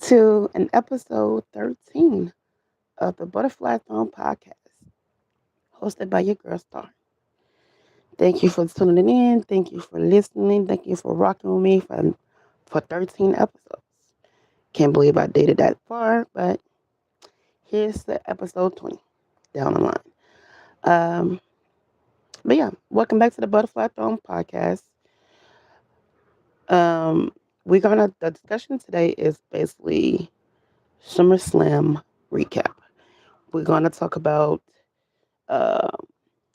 to an episode 13 of the Butterfly Throne podcast, hosted by your girl Star. Thank you for tuning in. Thank you for listening. Thank you for rocking with me for 13 episodes. Can't believe I did it that far, but here's the episode 20 down the line. Um, but yeah, welcome back to the Butterfly Throne podcast. Um, the discussion today is basically SummerSlam recap. We're gonna talk about uh,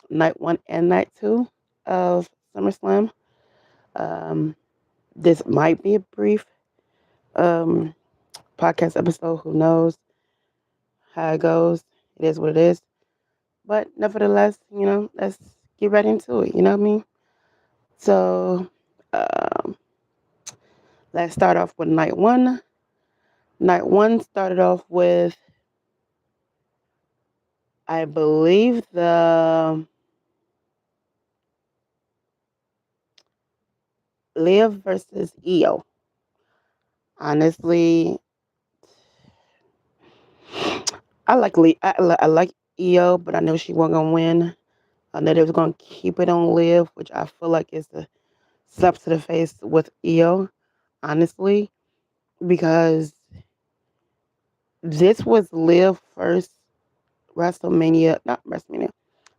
night one and night two of SummerSlam. Um, this might be a brief um, podcast episode. Who knows how it goes? It is what it is. But nevertheless, let's get right into it. You know what I mean? So um, let's start off with night one. Night one started off with, I believe, the Liv versus Io. Honestly, I like Io, but I know she wasn't gonna win. I know they was gonna keep it on Liv, which I feel like is the slap to the face with Io, honestly, because this was Liv first not WrestleMania.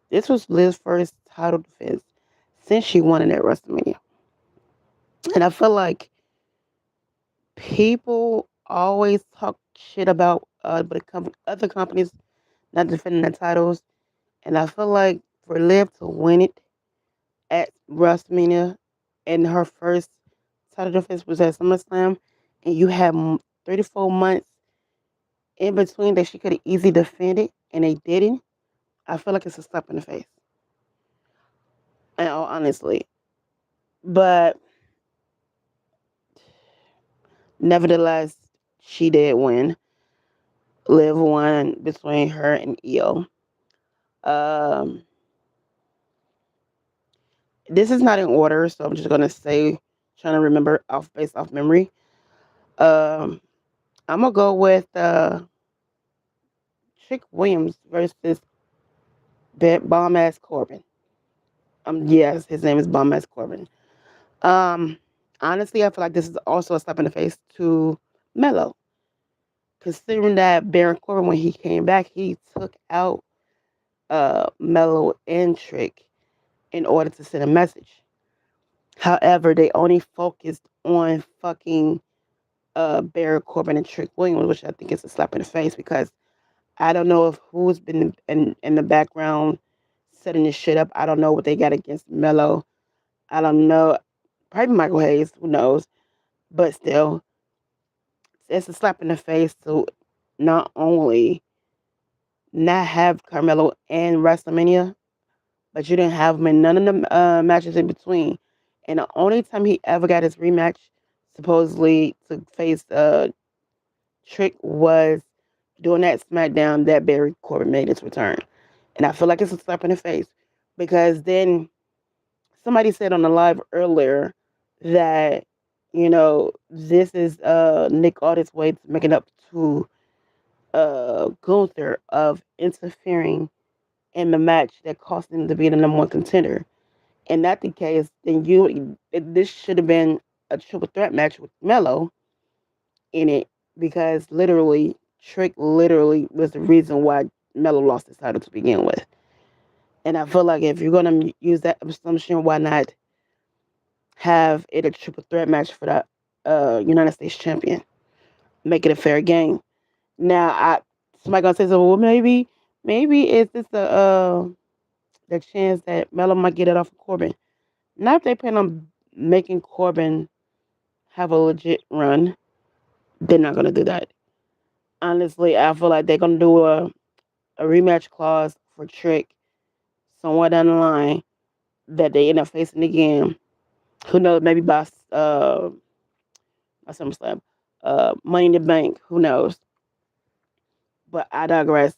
This was Liv's first title defense since she won it at WrestleMania, and I feel like people always talk shit about other companies not defending their titles, and I feel like for Liv to win it at WrestleMania, and her first title defense was at SummerSlam, and you had 34 months in between that she could have easily defended, and they didn't. I feel like it's a slap in the face, and honestly. But nevertheless, she did win. Liv won between her and Io. Um, this is not in order, so I'm just gonna say, trying to remember based off memory. Um, I'm gonna go with Trick Williams versus Bomb Ass Corbin. Yes, his name is Bomb Ass Corbin. Um, honestly, I feel like this is also a slap in the face to Mello, considering that Baron Corbin, when he came back, he took out Mello and Trick in order to send a message. However, they only focused on fucking Baron Corbin and Trick Williams, which I think is a slap in the face because I don't know if who's been in the background setting this shit up. I don't know what they got against Mello. I don't know. Probably Michael Hayes. Who knows? But still, it's a slap in the face to not only not have Carmelo in WrestleMania, but you didn't have him in none of the matches in between. And the only time he ever got his rematch, supposedly to face Trick, was during that SmackDown that Barry Corbin made his return. And I feel like it's a slap in the face because then somebody said on the live earlier that, this is Nick Aldis' way to making up to Gunther of interfering in the match that cost him to be the number one contender. And that's the case, then this should have been a triple threat match with Mello in it because literally Trick literally was the reason why Mello lost his title to begin with. And I feel like if you're gonna use that assumption, why not have it a triple threat match for the United States champion? Make it a fair game. Now, somebody gonna say, so well, maybe it's just the chance that Mello might get it off of Corbin. Not if they plan on making Corbin have a legit run. They're not gonna do that. Honestly, I feel like they're gonna do a rematch clause for Trick somewhere down the line that they end up facing again. Who knows? Maybe by SummerSlam, Money in the Bank. Who knows? But I digress.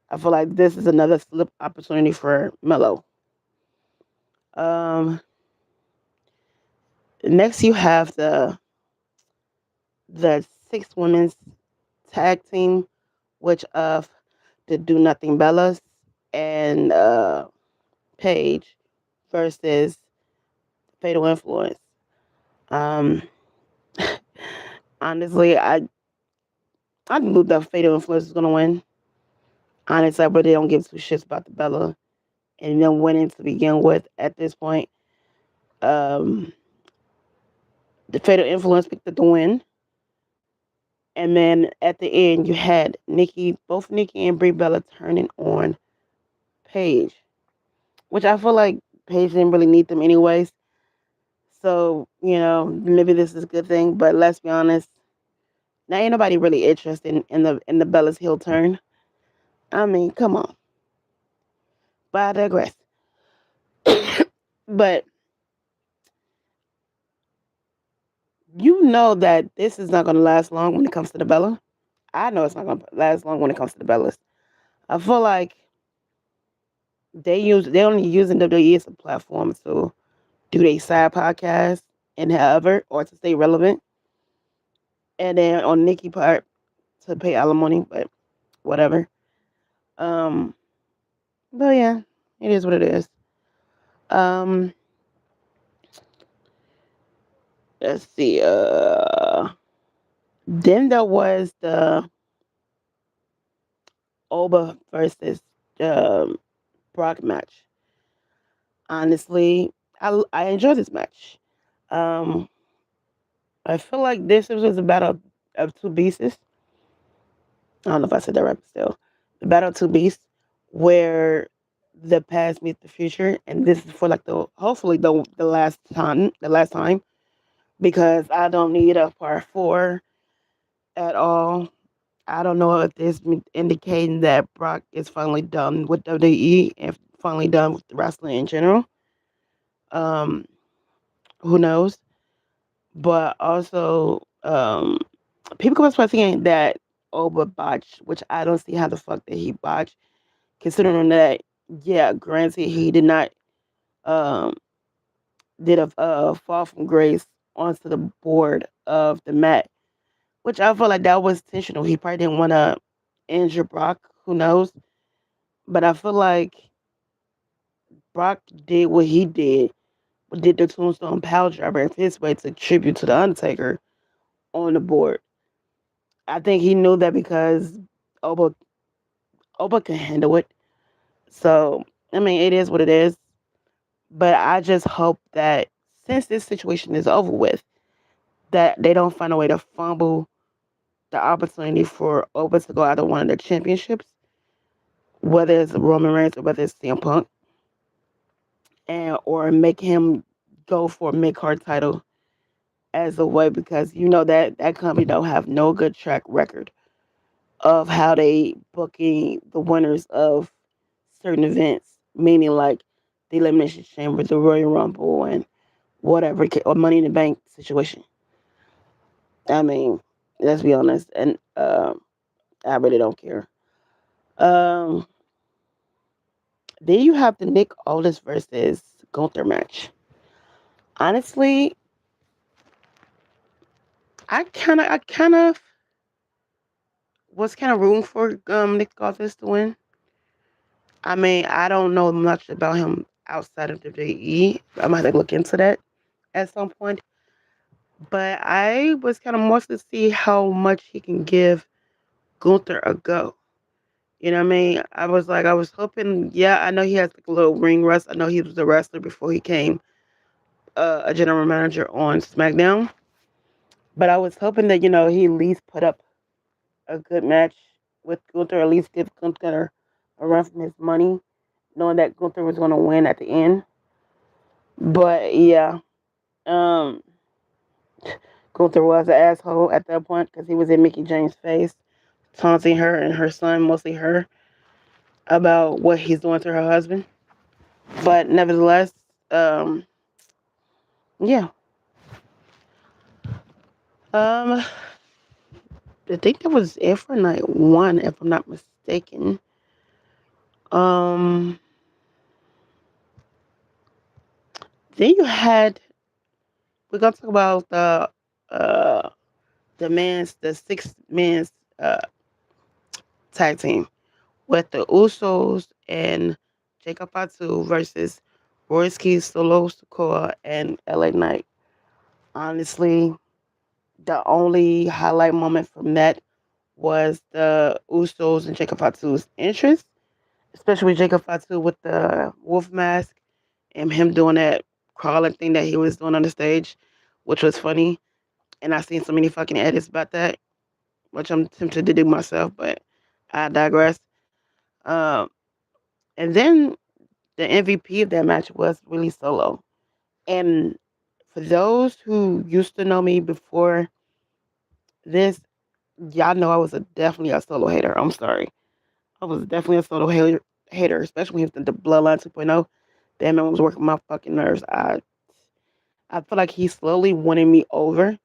I feel like this is another slip opportunity for Mello. Um, next you have the six women's tag team, which of the Do Nothing Bellas and Paige versus Fatal Influence. Um, honestly, I knew that Fatal Influence was gonna win. Honestly, I really don't give two shits about the Bella and them winning to begin with. At this point, um, the Fatal Influence picked up the win, and then at the end, you had both Nikki and Brie Bella turning on Paige, which I feel like Paige didn't really need them anyways. So maybe this is a good thing, but let's be honest, now ain't nobody really interested in the Bella's heel turn. I mean, come on, but I digress. But you know that this is not going to last long when it comes to the Bella. I know it's not going to last long when it comes to the Bellas. I feel like they only using WWE as a platform to do their side podcast and however or to stay relevant, and then on Nikki part to pay alimony, but whatever. Um, but yeah, it is what it is. Um, let's see. Then there was the Oba versus um Brock match. Honestly, I enjoyed this match. Um, I feel like this was a battle of two beasts. I don't know if I said that right, but still, the battle of two beasts, where the past meets the future, and this is for like the hopefully the last time, because I don't need a part four at all. I don't know if this indicating that Brock is finally done with WWE and finally done with wrestling in general. Um, who knows? But also, people come up saying that Oba botched, which I don't see how the fuck that he botched, considering that, yeah, granted he did not um did a fall from grace onto the board of the mat, which I feel like that was intentional. He probably didn't want to injure Brock. Who knows? But I feel like Brock did what he did the Tombstone Power Driver in his way to tribute to the Undertaker on the board. I think he knew that because Oba Oba can handle it. So I mean, it is what it is. But I just hope that since this situation is over with, that they don't find a way to fumble the opportunity for Oba to go out of one of the championships, whether it's Roman Reigns or whether it's CM Punk, and or make him go for a mid card title as a way, because that company don't have no good track record of how they booking the winners of certain events, meaning like the Elimination Chamber, the Royal Rumble, and whatever, or Money in the Bank situation. I mean, let's be honest, and I really don't care. Um, then you have the Nick Aldis versus Gunther match. Honestly, I kind of was kind of rooting for Nick Aldis to win. I mean, I don't know much about him outside of the WWE. I might have to look into that at some point. But I was kind of more to see how much he can give Gunther a go. You know what I mean? I was hoping, yeah, I know he has like a little ring rust. I know he was a wrestler before he came a general manager on SmackDown. But I was hoping that, he at least put up a good match with Gunther, at least give Gunther a run from his money, knowing that Gunther was going to win at the end. But yeah, um, Gunther was an asshole at that point because he was in Mickey James' face, taunting her and her son, mostly her, about what he's doing to her husband. But nevertheless, um, yeah. Um, I think that was it for night one, if I'm not mistaken. Um, then you had we're gonna talk about uh the six men's uh, tag team with the Usos and Jacob Fatu versus Royski, Solo Sikoa, and LA Knight. Honestly, the only highlight moment from that was the Usos and Jacob Fatu's entrance, especially with Jacob Fatu with the wolf mask and him doing that crawling thing that he was doing on the stage, which was funny. And I've seen so many fucking edits about that, which I'm tempted to do myself, but I digress. Um, and then the MVP of that match was really Solo. And for those who used to know me before this, y'all know I was definitely a Solo hater. I'm sorry. I was definitely a Solo hater, especially when he was in the Bloodline 2.0. That man was working my fucking nerves. I feel like he's slowly winning me over,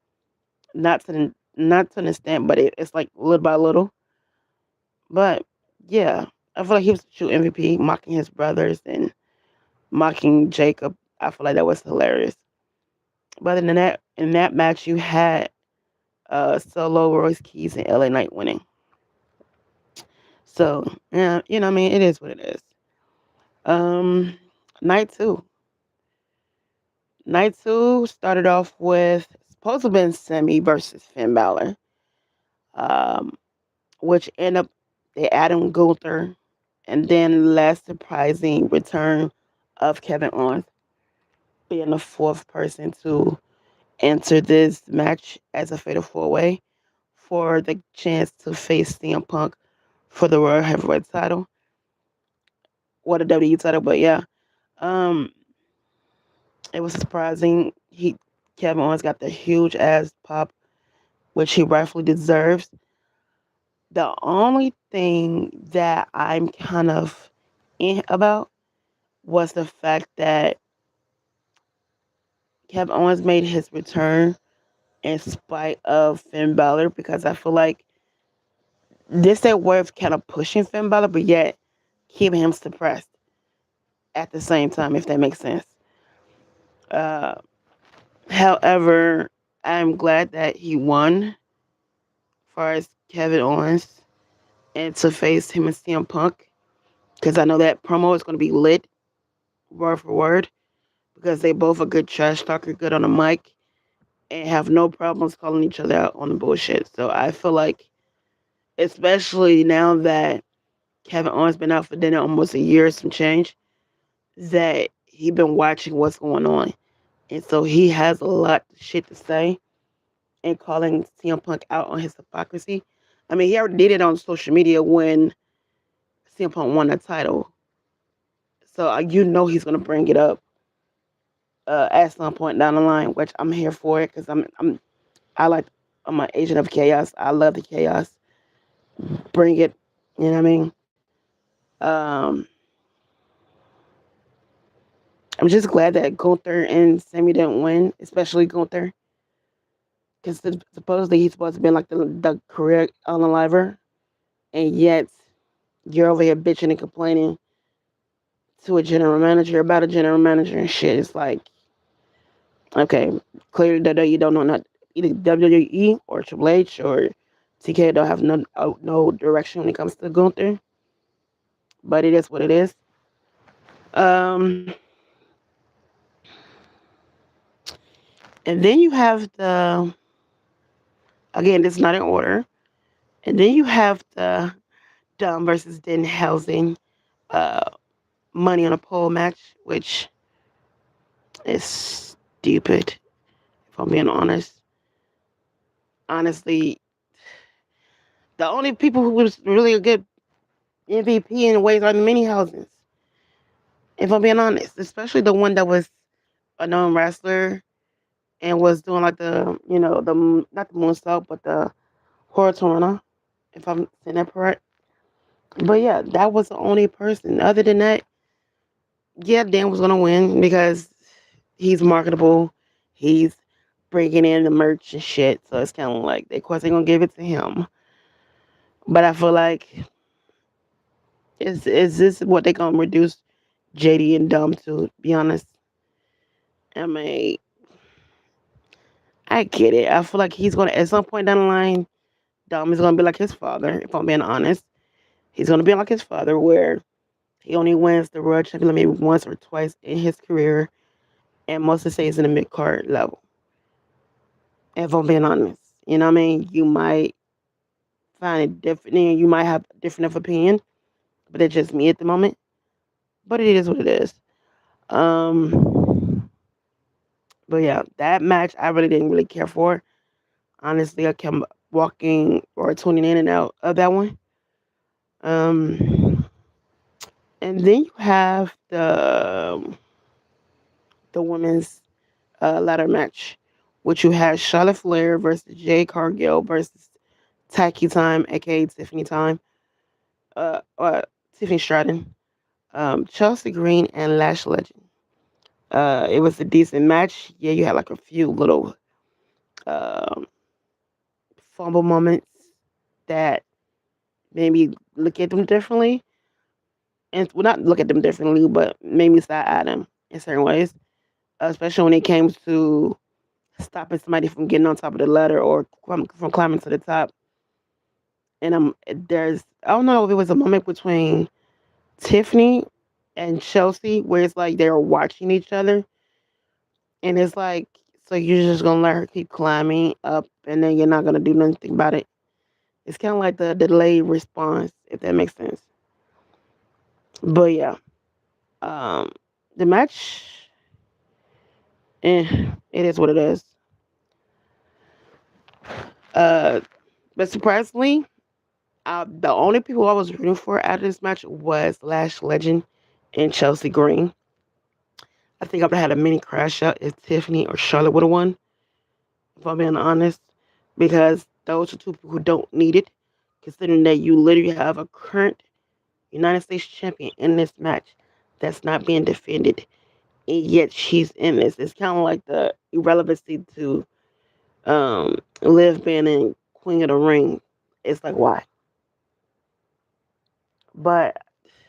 not to an extent, but it's like little by little. But yeah, I feel like he was the true MVP, mocking his brothers and mocking Jacob. I feel like that was hilarious. But in that match, you had Solo, Royce Keys, and LA Knight winning. So yeah, you know, what I mean, it is what it is. Um, night two. Night two started off with supposed to have been Semi versus Finn Balor, um, which ended up they Adam Gunther, and then last surprising return of Kevin Owens being the fourth person to enter this match as a fatal four way for the chance to face CM Punk for the World Heavyweight title or the WWE title. But yeah, um, it was surprising. Kevin Owens got the huge ass pop, which he rightfully deserves. The only thing that I'm kind of in about was the fact that Kevin Owens made his return in spite of Finn Balor because I feel like this ain't worth kind of pushing Finn Balor, but yet keeping him suppressed at the same time, if that makes sense. Uh, However, I'm glad that he won as far as Kevin Owens and to face him and CM Punk because I know that promo is going to be lit word for word because they both are good trash talker, good on the mic, and have no problems calling each other out on the bullshit. So I feel like, especially now that Kevin Owens been out for dinner almost a year, some change, that he been watching what's going on. And so he has a lot of shit to say and calling CM Punk out on his hypocrisy. I mean, he already did it on social media when CM Punk won the title. So you know he's gonna bring it up at some point down the line, which I'm here for it because I like I'm an agent of chaos. I love the chaos. Bring it, you know what I mean? Um, I'm just glad that Gunther and Sammy didn't win, especially Gunther, because supposedly he's supposed to be like the career unaliver, and yet you're over here bitching and complaining to a general manager about a general manager and shit. It's like, okay, clearly that you don't know not either WWE or Triple H or TK don't have no direction when it comes to Gunther, but it is what it is. Um, and then you have the again, this is not in order. And then you have the Dumb versus Denhausen uh, money on a pole match, which is stupid. If I'm being honest, honestly, the only people who was really a good MVP in ways are the mini houses. If I'm being honest, especially the one that was a known wrestler and was doing like the not the moonsault but the Horitorna, if I'm saying that correct. But yeah, that was the only person. Other than that, yeah, Dan was gonna win because he's marketable. He's bringing in the merch and shit. So it's kind of like, of course, they're gonna give it to him. But I feel like is this what they gonna reduce JD and Dumb to? Be honest, I mean, I get it. I feel like he's gonna at some point down the line. Dom is gonna be like his father, if I'm being honest. He's gonna be like his father, where he only wins the world championship maybe once or twice in his career, and most of say it's in the mid card level. If I'm being honest, you know what I mean. You might find it different, and you might have different of opinion, but it's just me at the moment. But it is what it is. Um, but yeah, that match I really didn't really care for. Honestly, I kept walking or tuning in and out of that one. Um, and then you have the women's ladder match, which you had Charlotte Flair versus Jade Cargill versus Tacky Time, aka Tiffany Time, Tiffany Stratton, Chelsea Green, and Lash Legend. It was a decent match. Yeah, you had like a few little um, fumble moments that maybe look at them differently, and well, not look at them differently, but made me side at them in certain ways, especially when it came to stopping somebody from getting on top of the ladder or from climbing to the top. And there's I don't know if it was a moment between Tiffany and Chelsea where it's like they're watching each other, and it's like so you're just gonna let her keep climbing up, and then you're not gonna do nothing about it. It's kind of like the delayed response, if that makes sense. But yeah, um, the match, it is what it is. Uh, but surprisingly, the only people I was rooting for out of this match was Lash Legend and Chelsea Green. I think I would have had a mini crash out if Tiffany or Charlotte would have won, if I'm being honest, because those are two people who don't need it, considering that you literally have a current United States champion in this match that's not being defended, and yet she's in this. It's kind of like the irrelevancy to Liv being in Queen of the Ring. It's like, why? But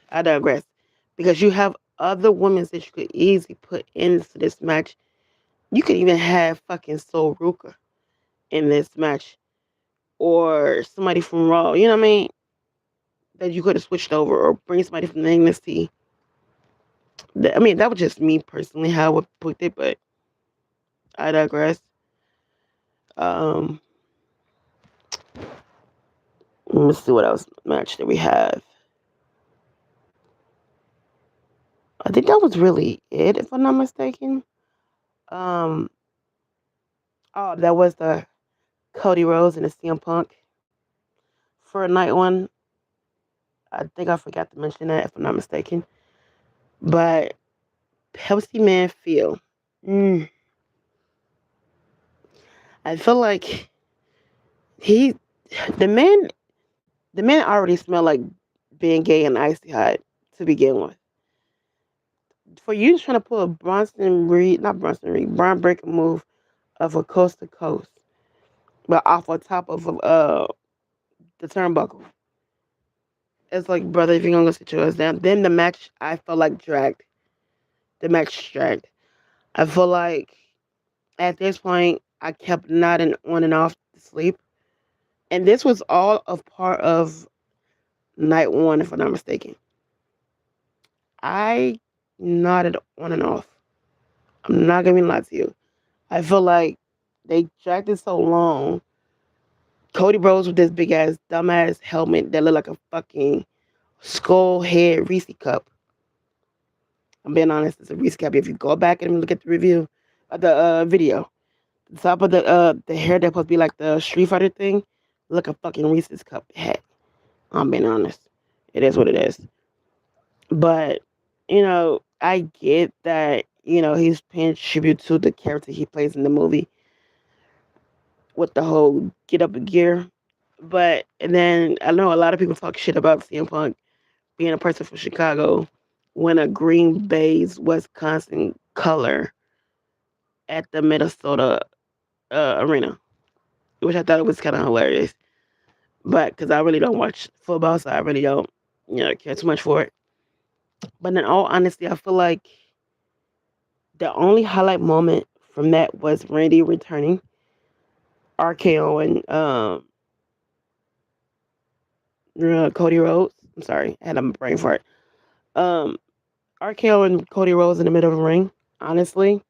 I digress. Because you have other women that you could easily put into this match. You could even have fucking Sol Ruka in this match. Or somebody from Raw, you know what I mean? That you could have switched over or bring somebody from the NXT. I mean, that was just me personally how I would put it, but I digress. Um, let's see what else match that we have. I think that was really it, if I'm not mistaken. Um, oh, that was the Cody Rhodes and the CM Punk for a night one. I think I forgot to mention that, if I'm not mistaken. But Pepsi Man feel. Mm, I feel like he, the man, the man already smelled like being gay and icy hot to begin with. For you trying to pull a Bronson Reed, not Bronson Reed, Brian Breaker move of a coast to coast, but off on top of the turnbuckle. It's like, brother, if you're gonna go sit your ass down, then the match I felt like dragged. The match dragged. I feel like at this point I kept nodding on and off to sleep. And this was all a part of night one, if I'm not mistaken. I nodded on and off. I'm not gonna lie to you. I feel like they dragged it so long. Cody Rhodes with this big ass dumbass helmet that looked like a fucking skull head Reese cup. I'm being honest, it's a Reese cup. If you go back and look at the review of the video, the top of the hair that's supposed to be like the Street Fighter thing, look a fucking Reese's cup head. I'm being honest. It is what it is. But, I get that, he's paying tribute to the character he plays in the movie with the whole get up gear. But and then I know a lot of people talk shit about CM Punk being a person from Chicago when a Green Bay's Wisconsin color at the Minnesota arena, which I thought it was kind of hilarious. But because I really don't watch football, so I really don't, care too much for it. But in all honesty, I feel like the only highlight moment from that was Randy returning RKO and Cody Rhodes. I'm sorry, I had a brain fart. Um, RKO and Cody Rhodes in the middle of the ring. Honestly,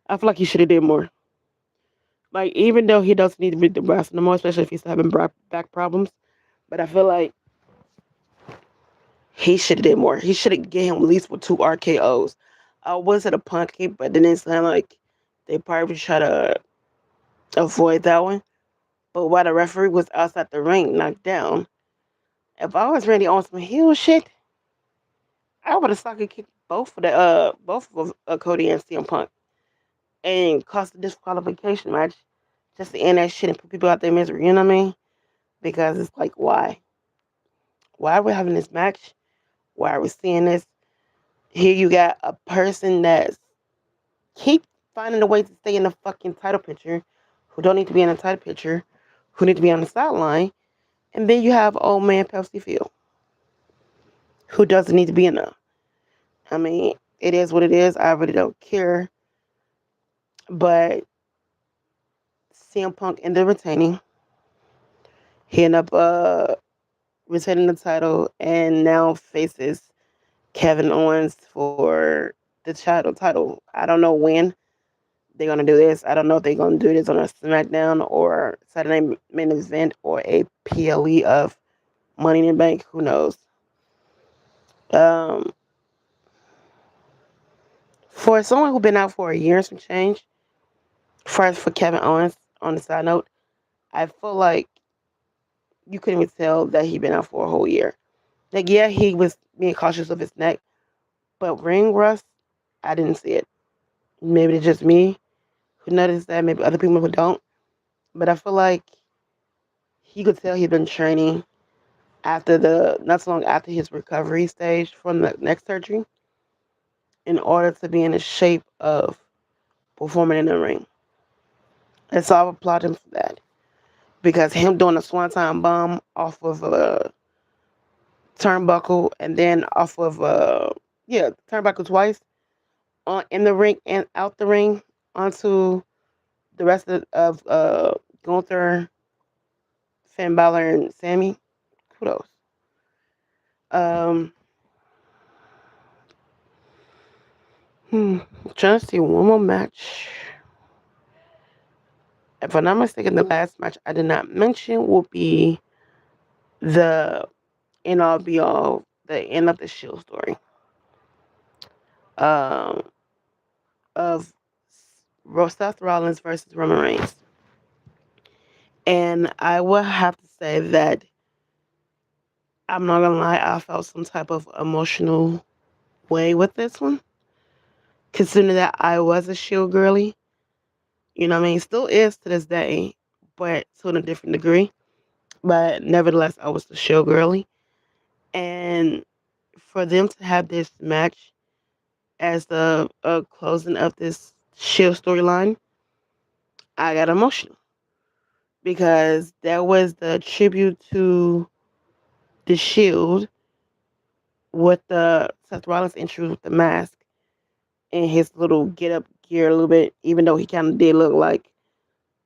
I feel like he should have did more. Like even though he doesn't need to be the wrestling no more, especially if he's having back problems, but I feel like he should have did more. He should have get him at least with two RKO's. I was at a Punk, but then it sounded like they probably try to avoid that one. But while the referee was outside the ring, knocked down, if I was Randy on some heel shit, I would have sucker kicked both of Cody and CM Punk and cost a disqualification match just to end that shit and put people out their misery. You know what I mean? Because it's like, why? Why are we having this match? Why are we seeing this? Here you got a person that's keep finding a way to stay in the fucking title picture, who don't need to be in the title picture, who need to be on the sideline, and then you have old man Pepsi Field, who doesn't need to be in there. I mean, it is what it is. I really don't care. But CM Punk ended up retaining. He ended up retaining the title and now faces Kevin Owens for the title. I don't know when they're gonna do this. I don't know if they're gonna do this on a SmackDown or Saturday main event or a PLE of Money in the Bank. Who knows? Um, for someone who's been out for a year and some change, first for Kevin Owens, on the side note, I feel like you couldn't even tell that he'd been out for a whole year. Like, yeah, he was being cautious of his neck, but ring rust, I didn't see it. Maybe it's just me who noticed that, maybe other people who don't. But I feel like he could tell he'd been training after not so long after his recovery stage from the neck surgery in order to be in the shape of performing in the ring. And so I applaud him for that. Because him doing a swanton bomb off of a turnbuckle and then off of turnbuckle twice on in the ring and out the ring onto the rest of Gunther, Finn Balor, and Sammy. Kudos. Um, trying to see one more match. If I'm not mistaken, the last match I did not mention will be the end all be all, the end of the Shield story. Um, of Seth Rollins versus Roman Reigns. And I will have to say that I'm not gonna lie, I felt some type of emotional way with this one. Considering that I was a Shield girly. You know what I mean? Still is to this day, but to a different degree. But nevertheless, I was the Shield girly. And for them to have this match as the closing of this Shield storyline, I got emotional because that was the tribute to the Shield with the Seth Rollins intro with the mask and his little get up gear a little bit, even though he kind of did look like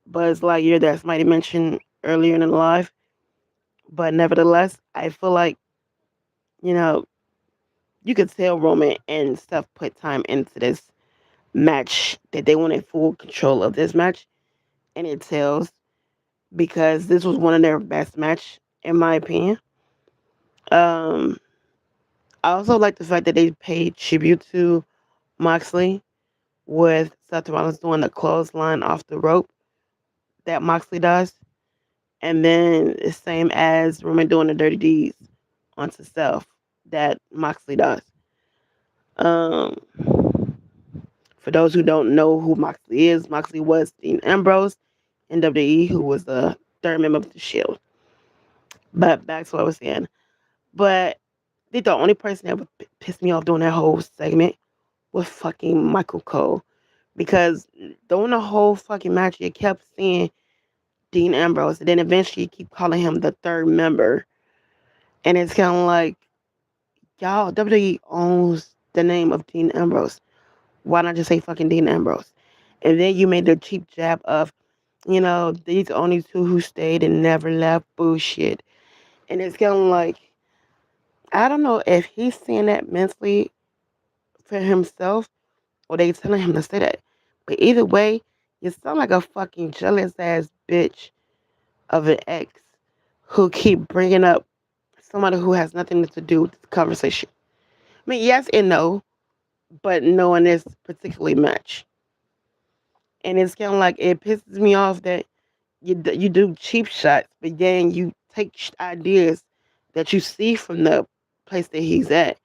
Buzz Lightyear that Smitey mentioned earlier in the live. But nevertheless, I feel like, you know, you could tell Roman and stuff put time into this match, that they wanted full control of this match. And it tells because this was one of their best match, in my opinion. Um, I also like the fact that they paid tribute to Moxley with Seth Rollins doing the clothesline off the rope that Moxley does. And then the same as Roman doing the dirty deeds onto self that Moxley does. Um, for those who don't know who Moxley is, Moxley was Dean Ambrose in WWE, who was the third member of the Shield. But back to what I was saying. But the only person that would piss me off during that whole segment was fucking Michael Cole. Because during the whole fucking match, you kept seeing Dean Ambrose, and then eventually you keep calling him the third member. And it's kind of like, y'all, WWE owns the name of Dean Ambrose. Why not just say fucking Dean Ambrose? And then you made the cheap jab of, these only two who stayed and never left bullshit. And it's kind of like, I don't know if he's seeing that mentally for himself or they telling him to say that. But either way, you sound like a fucking jealous ass bitch of an ex who keep bringing up somebody who has nothing to do with the conversation. I mean, yes and no, but no one is particularly much. And it's kind of like it pisses me off that you do cheap shots, but then you take ideas that you see from the place that he's at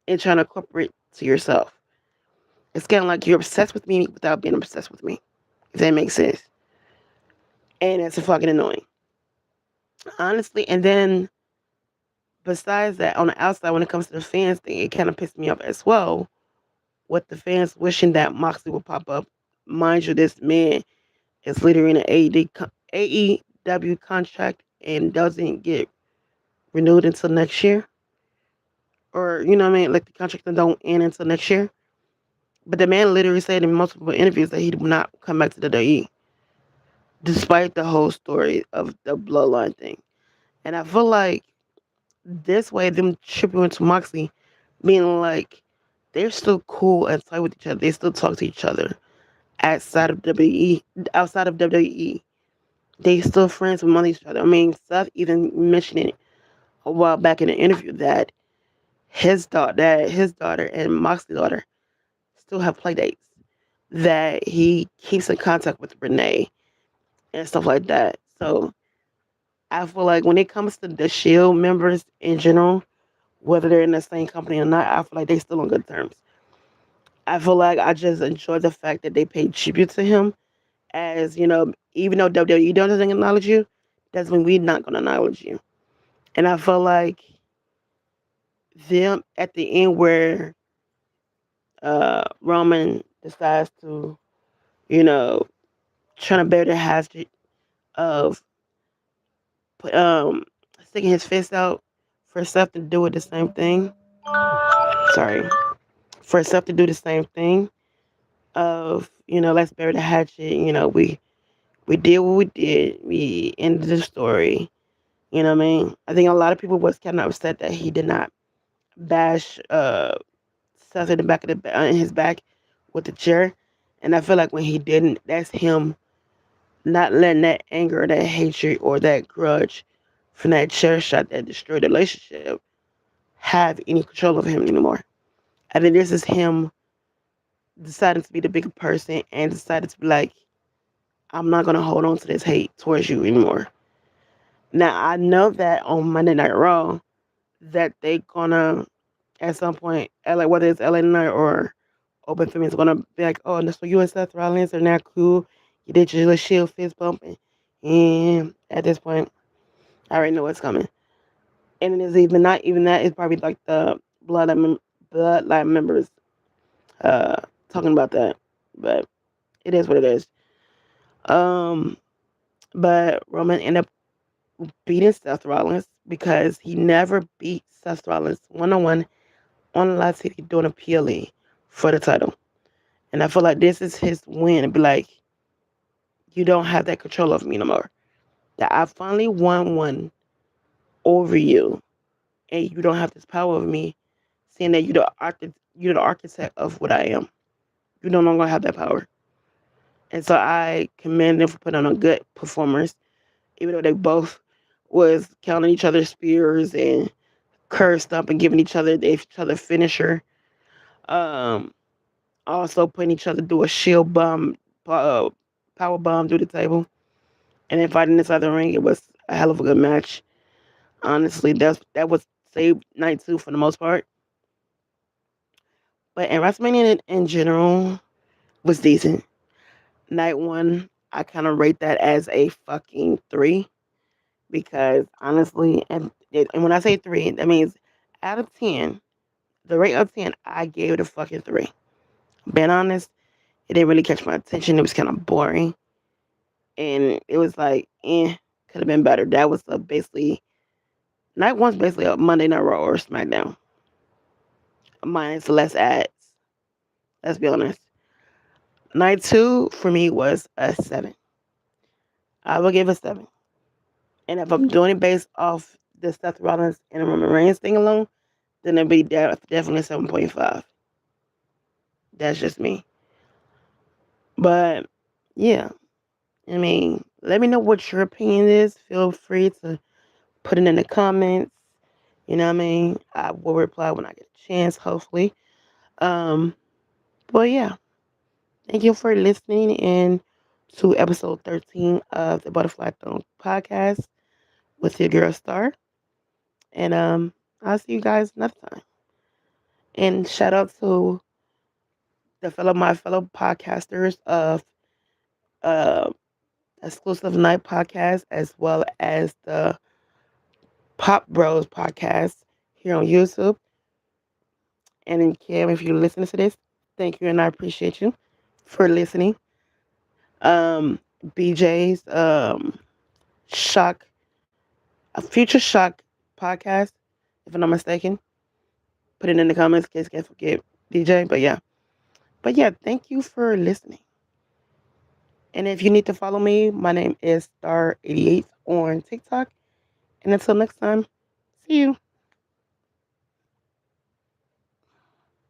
and trying to incorporate to yourself. It's kind of like you're obsessed with me without being obsessed with me. If that makes sense. And it's fucking annoying, honestly. And then besides that, on the outside, when it comes to the fans thing, it kind of pissed me off as well. With the fans wishing that Moxley would pop up. Mind you, this man is literally in an AEW contract and doesn't get renewed until next year. Or, you know what I mean? Like the contract don't end until next year. But the man literally said in multiple interviews that he would not come back to the WWE, despite the whole story of the bloodline thing. And I feel like this way, them tripping into Moxley, being like, they're still cool and tight with each other. They still talk to each other outside of WWE. Outside of WWE, they still friends among each other. I mean, Seth even mentioned it a while back in an interview that his daughter and Moxley's daughter still have play dates. That he keeps in contact with Renee and stuff like that. So I feel like when it comes to the Shield members in general, whether they're in the same company or not, I feel like they still on good terms. I feel like I just enjoy the fact that they paid tribute to him, as you know, even though WWE doesn't acknowledge you, doesn't mean we're not gonna acknowledge you. And I feel like them at the end where Roman decides to, you know, trying to bear the hazard of um sticking his fist out for Seth to do it the same thing. Sorry, for Seth to do the same thing of, let's bury the hatchet. We did what we did. We ended the story. You know what I mean? I think a lot of people was kind of upset that he did not bash Seth in the back of in his back with the chair. And I feel like when he didn't, that's him not letting that anger, that hatred, or that grudge from that chair shot that destroyed the relationship have any control of him anymore. I think this is him deciding to be the bigger person and decided to be like, I'm not gonna hold on to this hate towards you anymore. Now I know that on Monday Night Raw that they gonna at some point, LA, whether it's LA Knight or Open Fame, is gonna be like, oh, so you and Seth Rollins are not cool. You did your little shield fist bump, and at this point, I already know what's coming. And it is even not even that. It's probably like the bloodline members uh talking about that, but it is what it is. Um, but Roman ended up beating Seth Rollins because he never beat Seth Rollins one-on-one on live TV doing a PLE for the title. And I feel like this is his win and be like, you don't have that control over me no more. That I finally won one over you and you don't have this power over me, seeing that you're the architect of what I am. You no longer have that power. And so I commend them for putting on a good performance, even though they both was counting each other's spears and cursed up and giving each other finisher. Um, Also putting each other through a shield bomb, power bomb through the table, and then fighting inside the ring. It was a hell of a good match. Honestly, that was saved night two for the most part. But in WrestleMania in general was decent. Night one, I kind of rate that as a fucking 3 because honestly, and when I say 3, that means out of 10, the rate of 10, I gave it a fucking 3. Being honest, it didn't really catch my attention. It was kind of boring. And it was like, could have been better. That was basically, night one's basically a Monday Night Raw or SmackDown. Minus less ads. Let's be honest. Night two for me was a 7. I will give a 7. And if I'm doing it based off the Seth Rollins and Roman Reigns thing alone, then it'd be definitely 7.5. That's just me. But yeah, I mean, let me know what your opinion is. Feel free to put it in the comments. You know what I mean? I will reply when I get a chance, hopefully. Um, but yeah, thank you for listening in to episode 13 of the Butterfly Throne podcast with your girl Star. And I'll see you guys next time. And shout out to my fellow podcasters of uh Exclusive Night podcast as well as the Pop Bros podcast here on YouTube. And in Kim, if you're listening to this, thank you and I appreciate you for listening. Um, BJ's Shock, a Future Shock podcast, if I'm not mistaken. Put it in the comments in case you can't forget DJ. But yeah, thank you for listening. And if you need to follow me, my name is Star88 on TikTok. And until next time, see you.